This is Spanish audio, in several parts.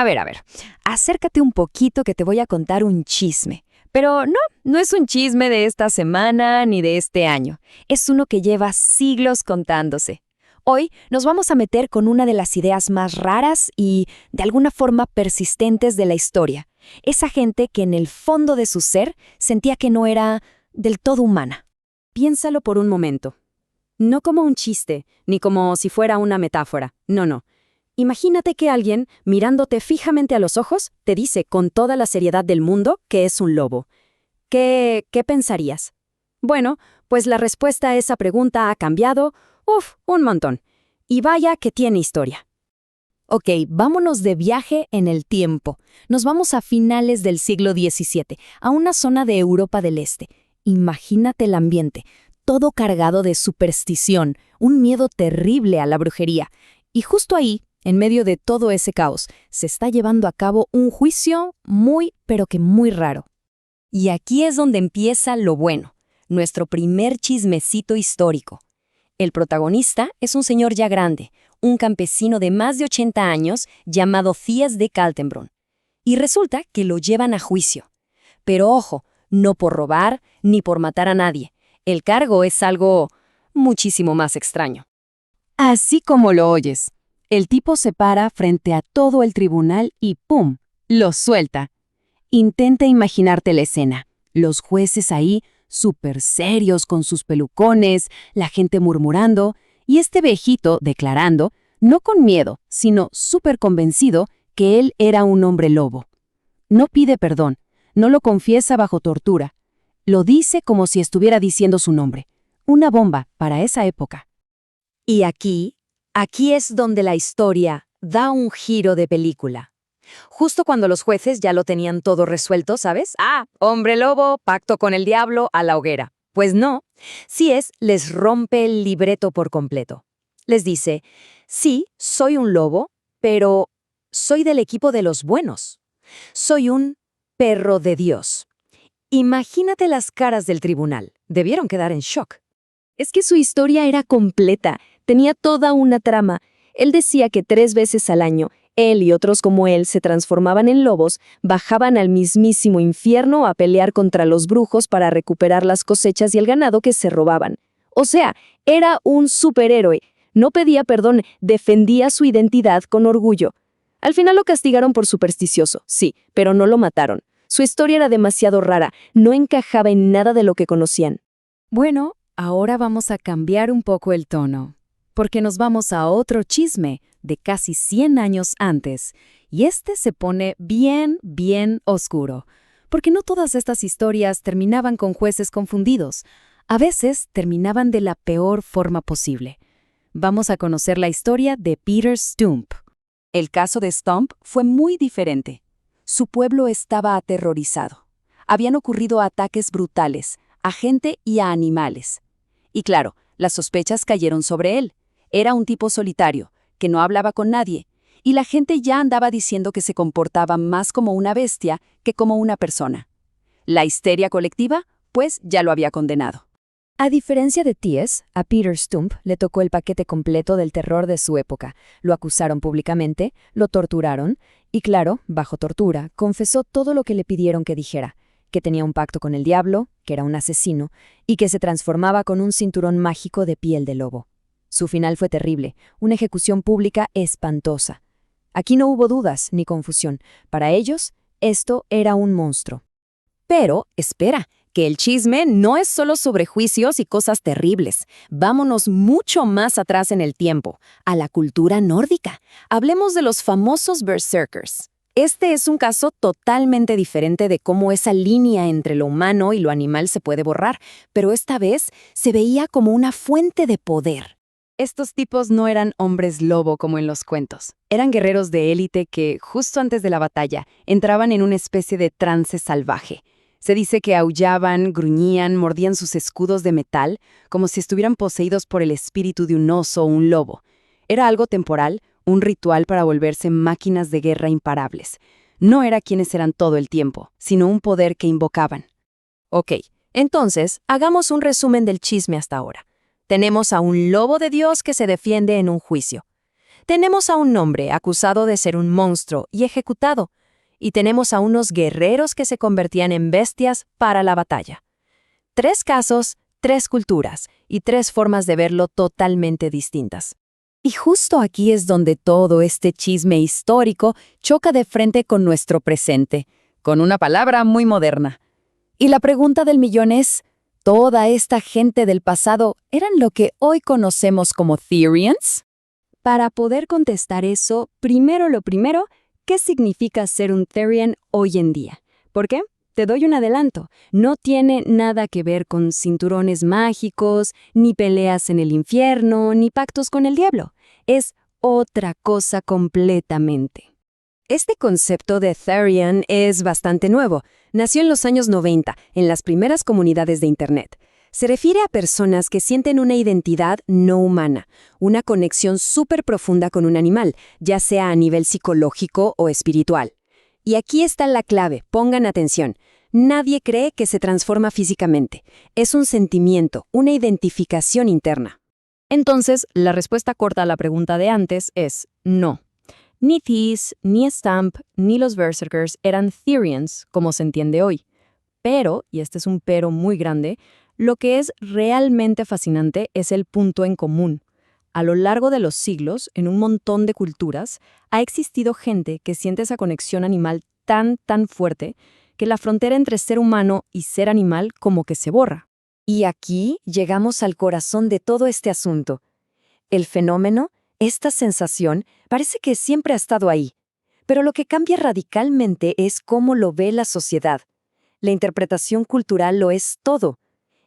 A ver, acércate un poquito que te voy a contar un chisme. Pero no es un chisme de esta semana ni de este año. Es uno que lleva siglos contándose. Hoy nos vamos a meter con una de las ideas más raras y, de alguna forma, persistentes de la historia. Esa gente que en el fondo de su ser sentía que no era del todo humana. Piénsalo por un momento. No como un chiste, ni como si fuera una metáfora. No. Imagínate que alguien, mirándote fijamente a los ojos, te dice con toda la seriedad del mundo que es un lobo. ¿Qué pensarías? Bueno, pues la respuesta a esa pregunta ha cambiado, un montón. Y vaya que tiene historia. Ok, vámonos de viaje en el tiempo. Nos vamos a finales del siglo XVII, a una zona de Europa del Este. Imagínate el ambiente, todo cargado de superstición, un miedo terrible a la brujería. Y justo ahí, en medio de todo ese caos, se está llevando a cabo un juicio pero que muy raro. Y aquí es donde empieza lo bueno, nuestro primer chismecito histórico. El protagonista es un señor ya grande, un campesino de más de 80 años llamado Thies de Kaltenbrunn. Y resulta que lo llevan a juicio. Pero ojo, no por robar ni por matar a nadie. El cargo es algo muchísimo más extraño. Así como lo oyes. El tipo se para frente a todo el tribunal y ¡pum!, lo suelta. Intenta imaginarte la escena. Los jueces ahí, súper serios con sus pelucones, la gente murmurando, y este viejito declarando, no con miedo, sino súper convencido, que él era un hombre lobo. No pide perdón, no lo confiesa bajo tortura. Lo dice como si estuviera diciendo su nombre. Una bomba para esa época. Y aquí es donde la historia da un giro de película. Justo cuando los jueces ya lo tenían todo resuelto, ¿sabes? Hombre lobo, pacto con el diablo, a la hoguera. Pues no, les rompe el libreto por completo. Les dice, sí, soy un lobo, pero soy del equipo de los buenos. Soy un perro de Dios. Imagínate las caras del tribunal. Debieron quedar en shock. Es que su historia era completa. Tenía toda una trama. Él decía que 3 veces al año, él y otros como él se transformaban en lobos, bajaban al mismísimo infierno a pelear contra los brujos para recuperar las cosechas y el ganado que se robaban. O sea, era un superhéroe. No pedía perdón, defendía su identidad con orgullo. Al final lo castigaron por supersticioso, sí, pero no lo mataron. Su historia era demasiado rara, no encajaba en nada de lo que conocían. Bueno, ahora vamos a cambiar un poco el tono, porque nos vamos a otro chisme de casi 100 años antes, y este se pone bien oscuro, porque no todas estas historias terminaban con jueces confundidos, a veces terminaban de la peor forma posible. Vamos a conocer la historia de Peter Stump. El caso de Stump fue muy diferente. Su pueblo estaba aterrorizado. Habían ocurrido ataques brutales a gente y a animales. Y claro, las sospechas cayeron sobre él. Era un tipo solitario, que no hablaba con nadie, y la gente ya andaba diciendo que se comportaba más como una bestia que como una persona. La histeria colectiva, pues, ya lo había condenado. A diferencia de Thies, a Peter Stump le tocó el paquete completo del terror de su época. Lo acusaron públicamente, lo torturaron y, claro, bajo tortura, confesó todo lo que le pidieron que dijera, que tenía un pacto con el diablo, que era un asesino y que se transformaba con un cinturón mágico de piel de lobo. Su final fue terrible, una ejecución pública espantosa. Aquí no hubo dudas ni confusión. Para ellos, esto era un monstruo. Pero, espera, que el chisme no es solo sobre juicios y cosas terribles. Vámonos mucho más atrás en el tiempo, a la cultura nórdica. Hablemos de los famosos berserkers. Este es un caso totalmente diferente de cómo esa línea entre lo humano y lo animal se puede borrar, pero esta vez se veía como una fuente de poder. Estos tipos no eran hombres lobo como en los cuentos. Eran guerreros de élite que, justo antes de la batalla, entraban en una especie de trance salvaje. Se dice que aullaban, gruñían, mordían sus escudos de metal, como si estuvieran poseídos por el espíritu de un oso o un lobo. Era algo temporal, un ritual para volverse máquinas de guerra imparables. No era quienes eran todo el tiempo, sino un poder que invocaban. Ok, entonces, hagamos un resumen del chisme hasta ahora. Tenemos a un lobo de Dios que se defiende en un juicio. Tenemos a un hombre acusado de ser un monstruo y ejecutado, y tenemos a unos guerreros que se convertían en bestias para la batalla. 3 casos, 3 culturas y 3 formas de verlo totalmente distintas. Y justo aquí es donde todo este chisme histórico choca de frente con nuestro presente, con una palabra muy moderna. Y la pregunta del millón es, ¿toda esta gente del pasado eran lo que hoy conocemos como Therians? Para poder contestar eso, lo primero, ¿qué significa ser un Therian hoy en día? ¿Por qué? Te doy un adelanto. No tiene nada que ver con cinturones mágicos, ni peleas en el infierno, ni pactos con el diablo. Es otra cosa completamente. Este concepto de Therian es bastante nuevo. Nació en los años 90, en las primeras comunidades de Internet. Se refiere a personas que sienten una identidad no humana, una conexión súper profunda con un animal, ya sea a nivel psicológico o espiritual. Y aquí está la clave, pongan atención. Nadie cree que se transforma físicamente. Es un sentimiento, una identificación interna. Entonces, la respuesta corta a la pregunta de antes es no. Ni Thies, ni Stamp, ni los Berserkers eran Therians, como se entiende hoy. Pero, y este es un pero muy grande, lo que es realmente fascinante es el punto en común. A lo largo de los siglos, en un montón de culturas, ha existido gente que siente esa conexión animal tan fuerte que la frontera entre ser humano y ser animal como que se borra. Y aquí llegamos al corazón de todo este asunto. El fenómeno, esta sensación, parece que siempre ha estado ahí. Pero lo que cambia radicalmente es cómo lo ve la sociedad. La interpretación cultural lo es todo.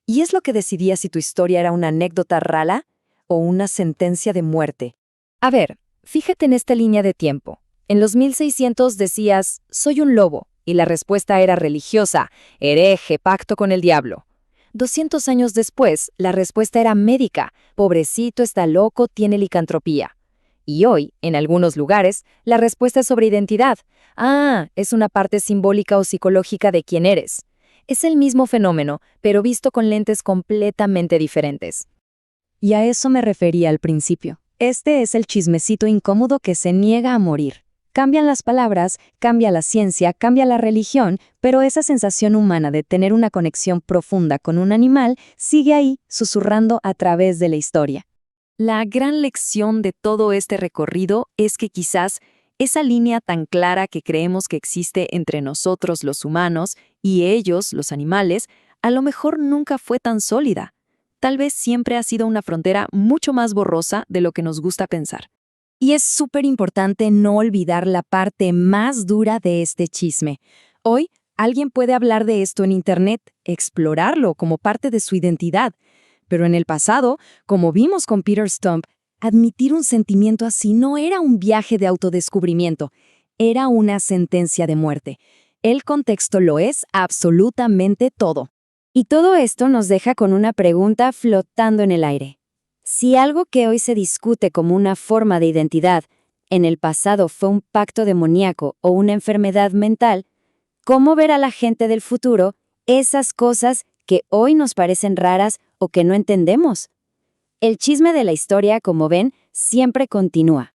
Y es lo que decidía si tu historia era una anécdota rala o una sentencia de muerte. A ver, fíjate en esta línea de tiempo. En los 1600 decías, soy un lobo, y la respuesta era religiosa, hereje, pacto con el diablo. 200 años después, la respuesta era médica, pobrecito, está loco, tiene licantropía. Y hoy, en algunos lugares, la respuesta es sobre identidad. Es una parte simbólica o psicológica de quién eres. Es el mismo fenómeno, pero visto con lentes completamente diferentes. Y a eso me refería al principio. Este es el chismecito incómodo que se niega a morir. Cambian las palabras, cambia la ciencia, cambia la religión, pero esa sensación humana de tener una conexión profunda con un animal sigue ahí, susurrando a través de la historia. La gran lección de todo este recorrido es que quizás esa línea tan clara que creemos que existe entre nosotros los humanos y ellos, los animales, a lo mejor nunca fue tan sólida. Tal vez siempre ha sido una frontera mucho más borrosa de lo que nos gusta pensar. Y es súper importante no olvidar la parte más dura de este chisme. Hoy, alguien puede hablar de esto en Internet, explorarlo como parte de su identidad. Pero en el pasado, como vimos con Peter Stump, admitir un sentimiento así no era un viaje de autodescubrimiento, era una sentencia de muerte. El contexto lo es absolutamente todo. Y todo esto nos deja con una pregunta flotando en el aire. Si algo que hoy se discute como una forma de identidad, en el pasado fue un pacto demoníaco o una enfermedad mental, ¿cómo ver a la gente del futuro esas cosas que hoy nos parecen raras o que no entendemos? El chisme de la historia, como ven, siempre continúa.